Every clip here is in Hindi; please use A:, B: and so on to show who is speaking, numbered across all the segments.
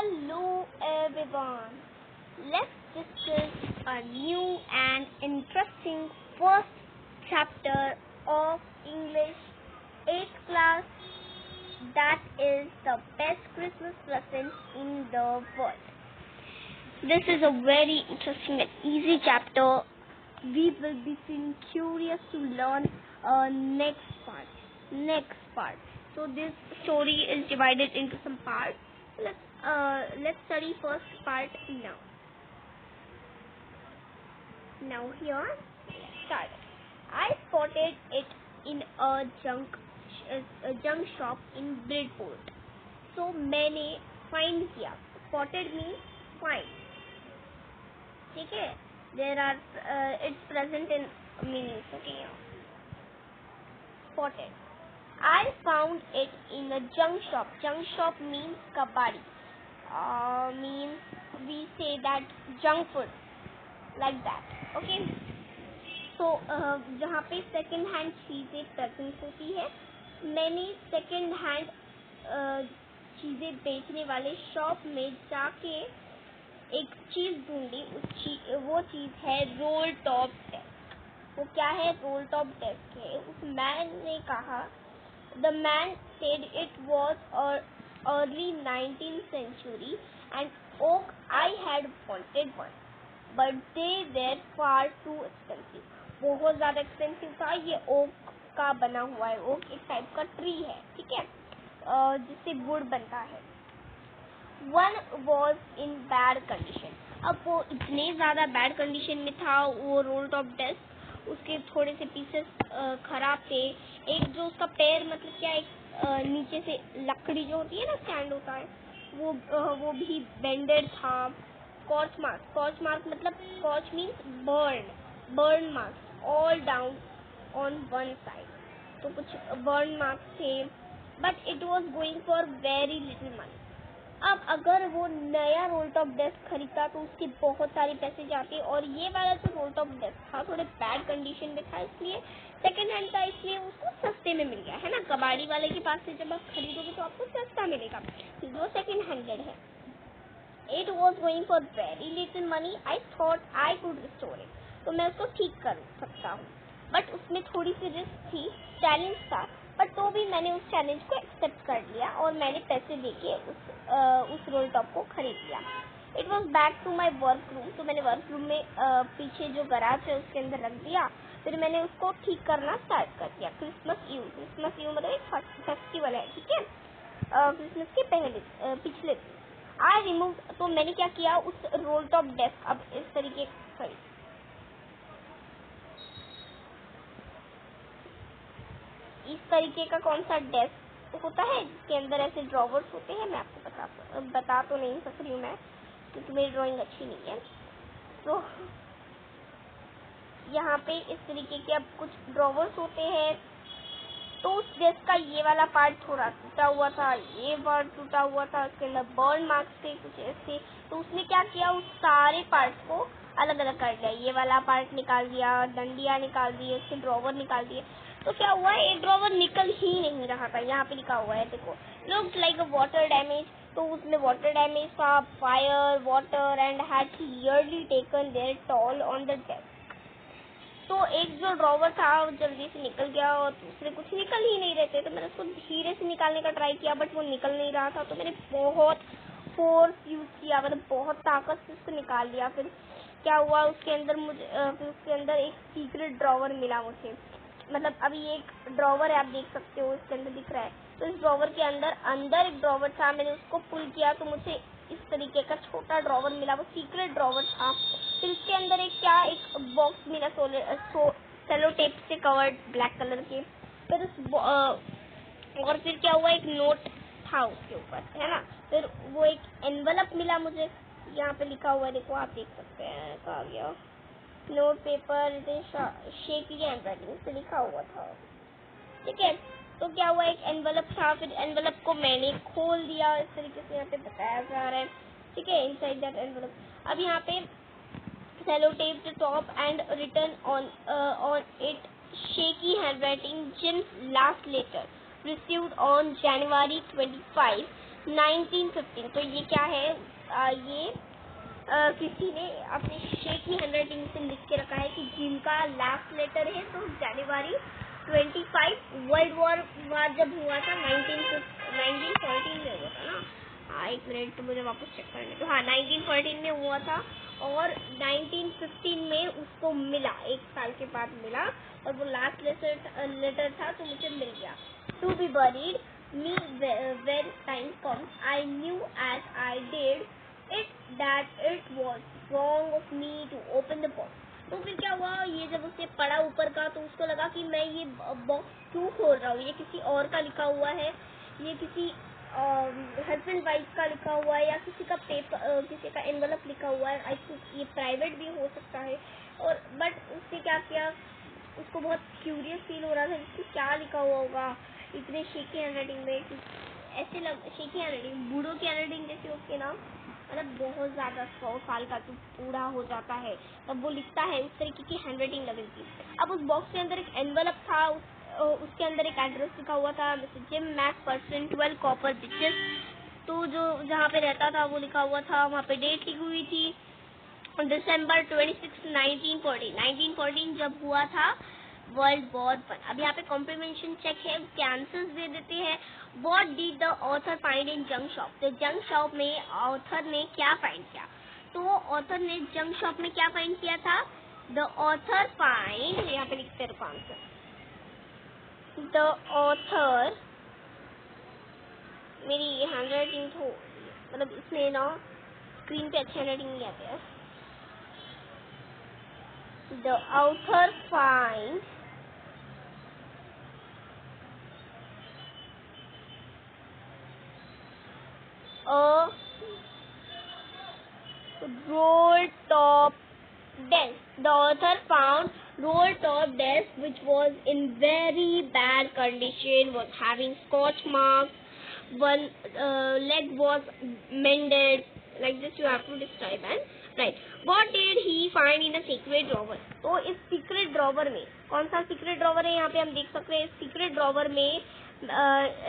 A: Hello everyone. Let's discuss a new and interesting first chapter of English 8th class, that is the best Christmas present in the world. This is a very interesting and easy chapter. We will be feeling curious to learn next part. So this story is divided into some parts. Let's study first part now. Now here, start. I spotted it in a junk shop in Bridport. So मैंने find किया. Spotted means find. ठीक है? There are it's present in meanings. Okay. Spotted. I found it in a junk shop. Junk shop means kabadi. Means we say that junk food, like that. Okay. So जहाँ पे second hand चीजें present होती है, मैंने second hand चीजें बेचने वाले शॉप में जाके एक चीज ढूंढी. वो चीज है रोल टॉप डेस्क. वो क्या है? रोल टॉप डेस्क है. उस मैन ने कहा, the man said it was early 19th century and oak. I had wanted one, but they were far too expensive. बहुत ज़्यादा एक्सपेंसिव था. ये ओक का बना हुआ है. ओक एक टाइप का ट्री है, ठीक है, जिससे वुड बनता है. One was in bad condition. अब वो इतने ज़्यादा बैड कंडीशन में था वो रोल टॉप डेस्क. उसके थोड़े से पीसेस खराब थे. एक जो उसका पैर, मतलब क्या, एक नीचे से लकड़ी जो होती है ना, स्टैंड होता है, वो भी बेंडेड था. स्कॉच मार्क मतलब scotch means burn marks all down on one side. तो कुछ बर्न मार्क्स थे. But it was going for very little money. अब अगर वो नया रोल टॉप डेस्क खरीदता तो उसके बहुत सारे पैसे जाते, और ये वाला जो रोल टॉप डेस्क था थोड़े बैड कंडीशन में था, इसलिए सेकेंड हैंड था, इसलिए उसको सस्ते में मिल गया है ना. कबाड़ी वाले के पास से जब आप खरीदोगे तो आपको सस्ता मिलेगा, जो सेकेंड हैंडेड है. It was going for very little money. I thought I could restore it. तो मैं उसको ठीक कर सकता हूँ, बट उसमें थोड़ी सी रिस्क थी, चैलेंज था. बट तो भी मैंने उस चैलेंज को एक्सेप्ट कर लिया और मैंने पैसे देके उस रोल टॉप को खरीद लिया. It was back to my work room. तो मैंने वर्क रूम में पीछे जो गराज है उसके अंदर रख दिया. फिर मैंने उसको ठीक करना स्टार्ट कर दिया. क्रिसमस ईव मतलब एक फेस्टिवल है, ठीक है, क्रिसमस के पिछले दिन. I remove. तो मैंने क्या किया, उस रोल टॉप डेस्क, अब इस तरीके इस तरीके का कौन सा डेस्क होता है जिसके अंदर ऐसे ड्रॉवर्स होते हैं. मैं आपको बता तो नहीं सक रही हूँ मैं, क्योंकि मेरी ड्राइंग अच्छी नहीं है. तो यहाँ पे इस तरीके के अब कुछ ड्रॉवर्स होते हैं. तो उस डेस्क का ये वाला पार्ट थोड़ा टूटा हुआ था, ये पार्ट टूटा हुआ था, उसके अंदर बर्न मार्क्स थे कुछ ऐसे. तो उसने क्या किया, उस सारे पार्ट्स को अलग अलग कर दिया. ये वाला पार्ट निकाल दिया, डंडियाँ निकाल दी, उसके ड्रॉवर निकाल दिए. तो क्या हुआ, एक ड्रॉवर निकल ही नहीं रहा था. यहाँ पे लिखा हुआ है, देखो, looks like a water damage. तो उसमें वाटर डैमेज था, fire, water, and had clearly taken their toll on the desk. तो एक जो ड्रॉवर था वो जल्दी से निकल गया और दूसरे कुछ निकल ही नहीं रहे थे. तो मैंने उसको धीरे से निकालने का ट्राई किया, बट वो निकल नहीं रहा था. तो मैंने बहुत फोर्स यूज किया, मतलब बहुत ताकत से उसको निकाल लिया. फिर क्या हुआ, उसके अंदर एक सीक्रेट ड्रॉवर मिला मुझे. मतलब अभी एक ड्रॉवर है, आप देख सकते हो, इसके अंदर दिख रहा है. तो इस ड्रॉवर के अंदर एक ड्रॉवर था. मैंने उसको पुल किया तो मुझे इस तरीके का छोटा ड्रॉवर मिला. वो सीक्रेट ड्रॉवर था. फिर इसके अंदर एक बॉक्स मिला सेलो टेप से कवर्ड, ब्लैक कलर के. फिर और फिर क्या हुआ, एक नोट था उसके ऊपर, है ना. फिर वो एक एनवलप मिला मुझे. यहाँ पे लिखा हुआ है, देखो, आप देख सकते हैं, कहा गया, नोट पेपर शेकी हैंडराइटिंग से लिखा हुआ था, ठीक है. तो क्या हुआ, एक एनवलप था. फिर एनवलप को मैंने खोल दिया, इस तरीके से यहाँ पे बताया जा रहा है, ठीक है. इनसाइड दैट एनवलप, अब यहाँ पे sellotape the top and written on it shaky handwriting, Jim's last letter received on January 25, 1915। तो ये क्या है, ये किसी ने अपनी शेकी हैंडराइटिंग से लिख के रखा है कि जिनका लास्ट लेटर है। तो जनवरी 25 वर्ल्ड वॉर जब हुआ था 1914 में हुआ था ना। हाँ, एक मिनट तो मुझे वापस चेक करने तो। हाँ, 1914 में हुआ था और 1915 में उसको मिला, 1 साल के बाद मिला, और वो लास्ट लेटर था तो मुझे मिल गया। To be buried me when time comes, I knew as I did it that it was wrong of me to open the box. तो फिर क्या हुआ, ये जब उसने पढ़ा ऊपर का तो उसको लगा कि मैं ये बॉक्स क्यों खोल रहा हूँ, ये किसी और का लिखा हुआ है, ये किसी हस्बैंड वाइफ का लिखा हुआ है, या किसी का पेपर, किसी का एनवलप लिखा हुआ है। आई थिंक ये प्राइवेट भी हो सकता है। और बट उसने क्या किया, उसको बहुत क्यूरियस फील हो रहा था कि क्या लिखा हुआ होगा इतने शेकी हैंडराइटिंग में। ऐसे शेकी हैंडराइटिंग, बूढ़ों की हैंडराइटिंग जैसे होती है ना, मतलब बहुत ज़्यादा 100 साल का जो बूढ़ा हो जाता है तब वो लिखता है, उस तरीके की हैंडराइटिंग लग रही थी। अब उस बॉक्स के अंदर एक एनवलप था, उसके अंदर एक एड्रेस लिखा हुआ था, mister gym Macpherson 12 copper bridges. तो जो जहाँ पे रहता था वो लिखा हुआ था, वहाँ पे डेट लिखी हुई थी दिसंबर 26, 1914। 1914 जब हुआ था वर्ल्ड वॉर 1। अब यहाँ पे कॉम्प्रीहेंशन चेक है, उसके आंसर्स दे देते हैं। What did the author find in junk shop? तो जंक शॉप में ऑथर ने क्या फाइंड किया? तो ऑथर ने जंक शॉप में क्या फाइंड किया था? द ऑथर फाइंड, यहाँ पे लिखते रहो आंसर। द ऑथर, मेरी हैंडराइटिंग तो मतलब इसमें ना स्क्रीन पे अच्छी हैंडराइटिंग नहीं आती है। The author finds a roll top desk. The author found roll top desk which was in very bad condition, was having scotch marks, one leg was mended. Like this you have to describe and right. What did he find in a secret drawer? तो इस सीक्रेट ड्रॉवर में, कौन सा सीक्रेट ड्रॉवर है यहाँ पे हम देख सकते हैं। सीक्रेट ड्रॉवर में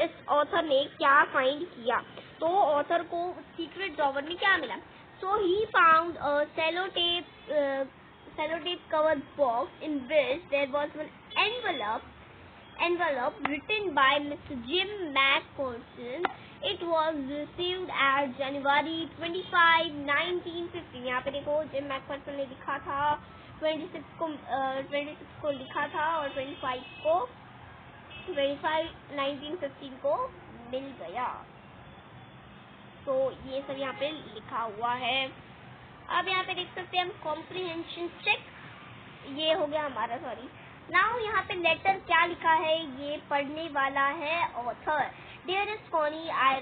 A: इस ऑथर ने क्या फाइंड किया? तो ऑथर को सीक्रेट ड्रॉवर में क्या मिला? So he found a sellotape covered box in which there was an envelope written by Mr. Jim McPherson. It was received at January 25, 1950. यहाँ पे देखो जिम मैकफर्सन ने लिखा था, 26 को लिखा था और 25 को 1915 को मिल गया। तो ये सब यहाँ पे लिखा हुआ है। अब यहाँ पे देख सकते हैं हम कॉम्प्रीहेंशन चेक, ये हो गया हमारा, सॉरी। नाउ यहाँ पे लेटर क्या लिखा है ये पढ़ने वाला है author. Dearest Connie, I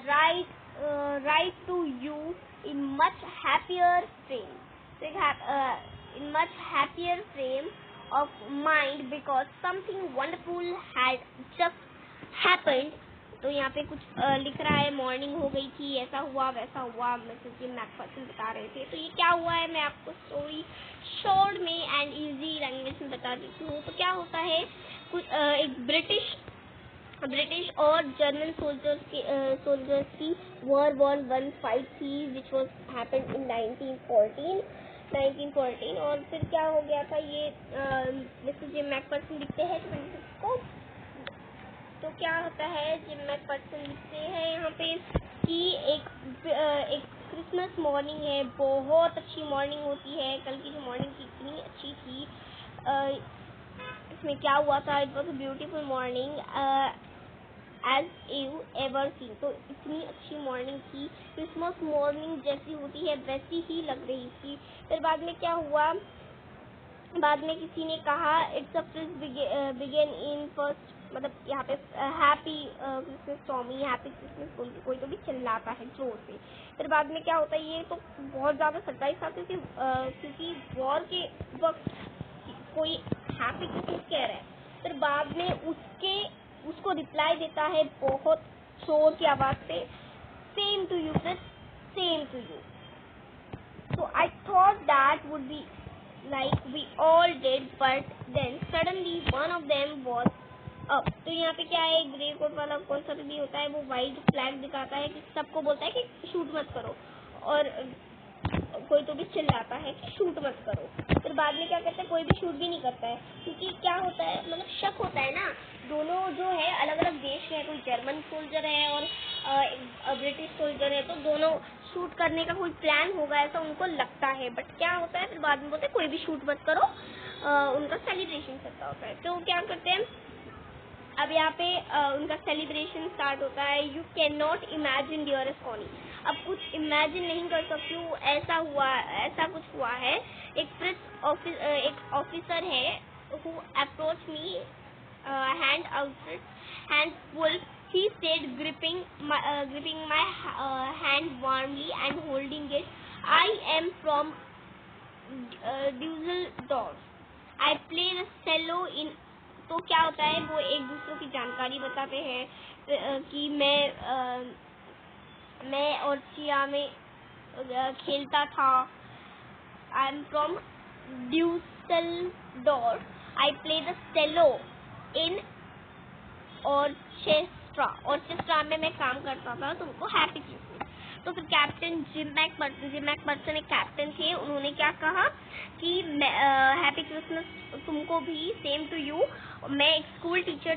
A: write to you in much happier frame of mind because something wonderful had just happened. तो यहाँ पे कुछ लिख रहा है, मॉर्निंग हो गई थी, ऐसा हुआ वैसा हुआ, मिसेस जिम मैकफर्सन बता रहे थे। तो ये क्या हुआ है, मैं आपको स्टोरी शॉर्ट में एंड इजी लैंग्वेज में बता देती हूँ। तो क्या होता है, कुछ एक ब्रिटिश और जर्मन सोल्जर्स की वॉर 1 फाइट थी विच वॉज हैपेंड इन 1914। और फिर क्या हो गया था, ये मिसेस जिम मैकफर्सन लिखते हैं 26 को। तो क्या होता है, जिम मैकफर्सन लिखते हैं यहाँ पे कि एक क्रिसमस मॉर्निंग है, बहुत अच्छी मॉर्निंग होती है। कल की जो मॉर्निंग थी इतनी अच्छी थी। इसमें क्या हुआ था, it was a beautiful morning as you ever seen. तो इतनी अच्छी मॉर्निंग थी, क्रिसमस मॉर्निंग जैसी होती है वैसी ही लग रही थी। फिर बाद में क्या हुआ, बाद में किसी ने कहा it's a please begin in first, मतलब यहाँ पे happy Christmas Tommy, happy Christmas कोई तो भी चिल्लाता है जोर से। फिर बाद में क्या होता है, ये तो बहुत ज़्यादा सरप्राइज था क्योंकि वॉर के वक्त कोई हैप्पी क्रिसमस कह रहा है। फिर बाद में उसको रिप्लाई देता है बहुत शोर की आवाज़ से, same to you sir, same to you. So I thought that would be like we all did, but then suddenly one of them was अब तो यहाँ पे क्या है, ग्रे कोट वाला कौन सा भी होता है वो वाइट फ्लैग दिखाता है कि सबको बोलता है कि शूट मत करो, और कोई तो भी चिल्लाता है कि शूट मत करो। फिर बाद में क्या करता है, कोई भी शूट भी नहीं करता है, क्योंकि क्या होता है, मतलब शक होता है ना, दोनों जो है अलग अलग देश के हैं, कोई जर्मन सोल्जर है और ब्रिटिश सोल्जर है, तो दोनों शूट करने का कोई प्लान होगा ऐसा उनको लगता है। बट क्या होता है, फिर बाद में बोलते हैं कोई भी शूट मत करो, उनका सेलिब्रेशन चलता होता है। तो क्या करते हैं, अब यहाँ पे उनका सेलिब्रेशन स्टार्ट होता है। You can not imagine dearest Connie, अब कुछ इमेजिन नहीं कर सकती हूँ, ऐसा कुछ हुआ है। एक ऑफिसर है who approached me, hand full. He said, gripping my hand warmly and holding it. I am from Dusseldorf. I play the cello in. तो क्या होता है, वो एक दूसरे की जानकारी बताते हैं कि मैं और चिया में खेलता था। I am from Dusseldorf, I play the cello in orchestra में मैं काम करता था, तुमको हैप्पी क्रिसमस। तो फिर कैप्टन जिम मैकपर्सन एक कैप्टन थे, उन्होंने क्या कहा कि हैप्पी क्रिसमस तुमको भी, सेम टू यू। मैं एक स्कूल टीचर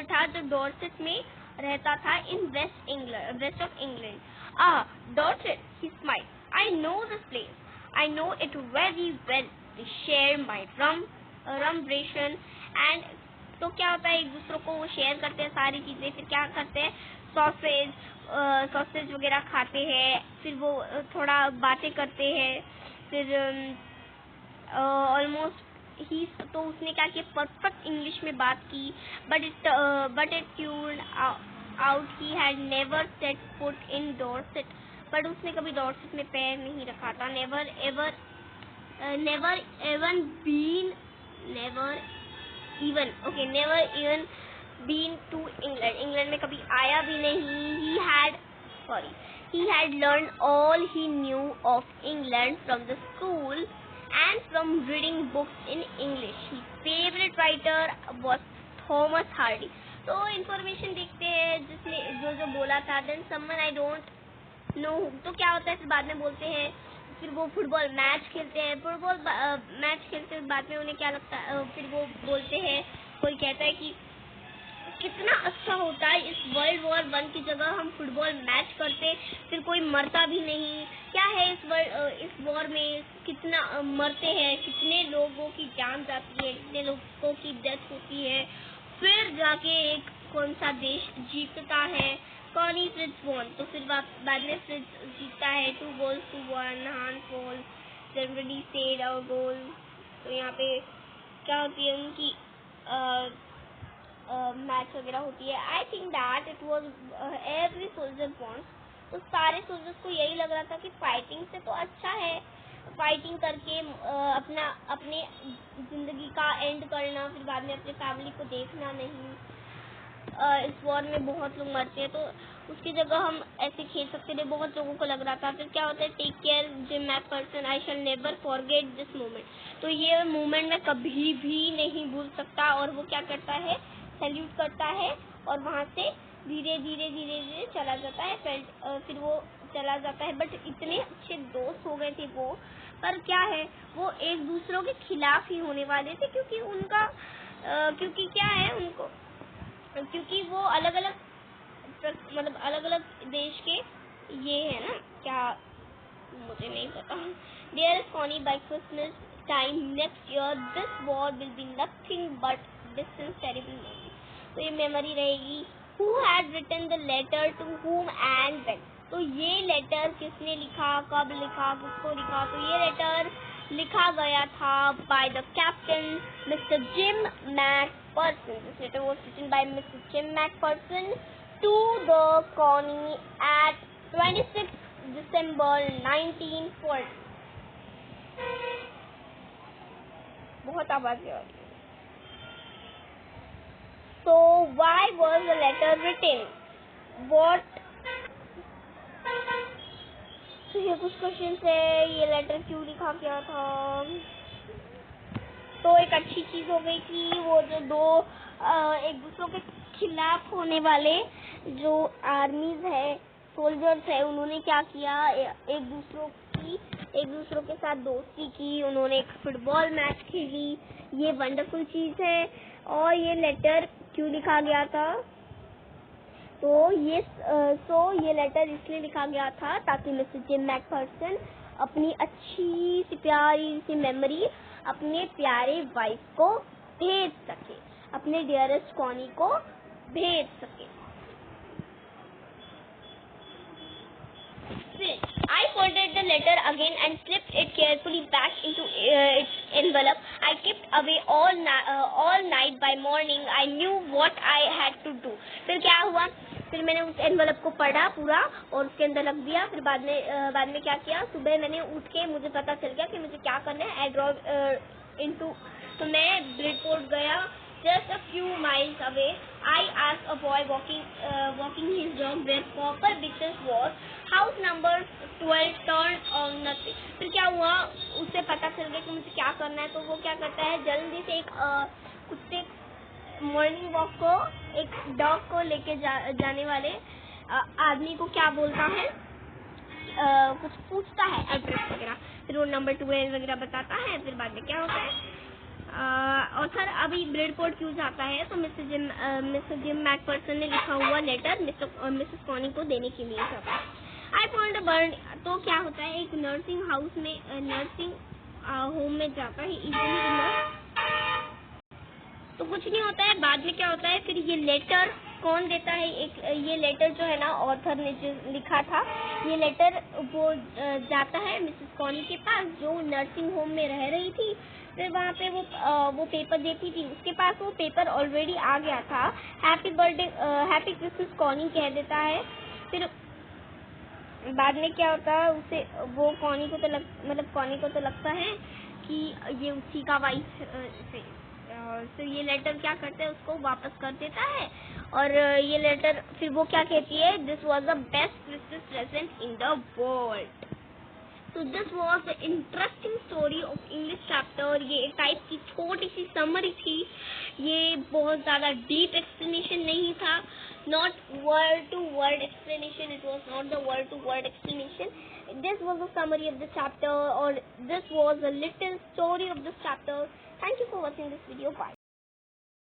A: था जो डॉर्सेट में रहता था, in west of England. Dorset, he smile, I know this place, I know it very well, they share my rum ration and. तो क्या होता है, एक दूसरों को वो शेयर करते हैं सारी चीजें। फिर क्या करते हैं, सॉसेज वगैरह खाते हैं, फिर वो थोड़ा बातें करते हैं। फिर ऑलमोस्ट ही, तो उसने क्या किया, परफेक्ट इंग्लिश में बात की, but it turned out he had never set foot in Dorset, but उसने कभी डॉर्सेट में पैर नहीं रखा था। Never even been to England, England में कभी आया भी नहीं। He had learned all he knew of England from the school and from reading books in English. His favorite writer was Thomas Hardy. तो इंफॉर्मेशन देखते हैं जिसने जो बोला था। Then someone I don't know, तो क्या होता है, फिर बाद में बोलते हैं, फिर वो फुटबॉल मैच खेलते हैं। बाद में उन्हें क्या लगता है, फिर वो बोलते हैं, कोई कहता है कि कितना अच्छा होता है इस वर्ल्ड वॉर 1 की जगह हम फुटबॉल मैच करते, फिर कोई मरता भी नहीं। क्या है इस वॉर में कितना मरते हैं, कितने लोगों की जान जाती है, कितने लोगों की डेथ होती है, फिर जाके एक कौन सा देश जीतता है। कॉनी फ्रिट्ज वॉन, तो फिर बाद में फ्रिट्ज जीतता है 2 goals to 1। Han fall generally said our goal. तो यहाँ पे क्या होती है, उनकी मैच वगैरह होती है। I think that it was every soldier wants, तो सारे सोल्जर्स को यही लग रहा था कि फाइटिंग से तो अच्छा है, फाइटिंग करके अपने जिंदगी का एंड करना, फिर बाद में अपने फैमिली को देखना नहीं। इस वॉर में बहुत लोग मरते हैं, तो उसकी जगह हम ऐसे खेल सकते थे, बहुत लोगों को लग रहा था। फिर क्या होता है, take care Jim McPherson, I shall never forget this moment, तो ये मोमेंट मैं कभी भी नहीं भूल सकता। और वो क्या करता है, सैल्यूट करता है और वहाँ से धीरे धीरे चला जाता है। फिर वो चला जाता है, बट इतने अच्छे दोस्त हो गए थे वो। पर क्या है, वो एक दूसरों के खिलाफ ही होने वाले थे, क्योंकि क्या है उनको, क्योंकि वो अलग अलग देश के ये है ना, क्या मुझे नहीं पता। Dearest Connie, by Christmas time next year, this war will be nothing but distant terrible memory. तो ये मेमोरी रहेगी। Who had written the letter to whom and when? तो ये लेटर किसने लिखा, कब लिखा, किसको लिखा? तो ये लेटर लिखा गया था by the captain, Mr. Jim MacPherson. This letter was written by Mr. Jim MacPherson to the Connie at 26 December 1940. बहुत आवाज़ें आ रही हैं। So why was the letter written? तो ये कुछ क्वेश्चन है, ये लेटर क्यों लिखा गया था? तो एक अच्छी चीज हो गई कि वो जो एक दूसरों के खिलाफ होने वाले जो आर्मीज है, सोल्जर्स है, उन्होंने क्या किया, एक दूसरों के साथ दोस्ती की, उन्होंने एक फुटबॉल मैच खेली। ये वंडरफुल चीज है। और ये लेटर क्यों लिखा गया था, तो ये लेटर इसलिए लिखा गया था ताकि मिस्टर जिम मैकफर्सन अपनी अच्छी सी प्यारी सी मेमोरी अपने प्यारे वाइफ को भेज सके, अपने डियरेस्ट कॉनी को भेज सके। I folded the letter again and slipped it carefully back into its envelope. I kept away all night. By morning, I knew what I had to do. फिर क्या हुआ, फिर मैंने उस एनवेलप को पढ़ा पूरा और उसके अंदर रख दिया। फिर बाद में क्या किया, सुबह मैंने उठ के मुझे पता चल गया कि मुझे क्या करना है। तो मैं ब्रिडपोर्ट गया। Just a few miles away, I asked a boy walking his dog where Copper Bickers was. House number 12 turned on nothing. फिर क्या हुआ, उससे पता चल गया कि मुझे क्या करना है। तो वो क्या करता है, जल्दी से एक कुत्ते मॉर्निंग वॉक को, एक डॉग को लेके जाने वाले आदमी को क्या बोलता है, कुछ पूछता है एड्रेस वगैरह। फिर वो नंबर 12 वगैरह बताता है। फिर बाद में क्या होता है, और सर अभी ब्रिडपोर्ट क्यों जाता है, तो मिस्टर जिम मैकफर्सन ने लिखा हुआ लेटर मिसेस कॉनी को देने के लिए जाता है। आई फाउंड अ बर्न, तो क्या होता है, एक नर्सिंग होम में जाता है इजीली। तो कुछ नहीं होता है। बाद में क्या होता है, फिर ये लेटर कौन देता है, ये लेटर जो है ना, ऑथर ने जो लिखा था, ये लेटर वो जाता है मिसेस कॉनी के पास जो नर्सिंग होम में रह रही थी। फिर वहाँ पे वो पेपर देती थी, उसके पास वो पेपर ऑलरेडी आ गया था। हैप्पी क्रिसमस कॉनी कह देता है। फिर बाद में क्या होता है, उसे वो कॉनी को तो लगता है कि ये उसी का वाइफ तो ये लेटर क्या करता है, उसको वापस कर देता है। और ये लेटर फिर वो क्या कहती है, this was the best Christmas present in the world. तो this was the interesting story of English chapter. ये एक टाइप की छोटी सी समरी थी, ये बहुत ज्यादा डीप एक्सप्लेनेशन नहीं था, not word to word explanation, it was not the word to word explanation, this was a summary of the chapter, or this was a little story of this chapter. Thank you for watching this video. Bye.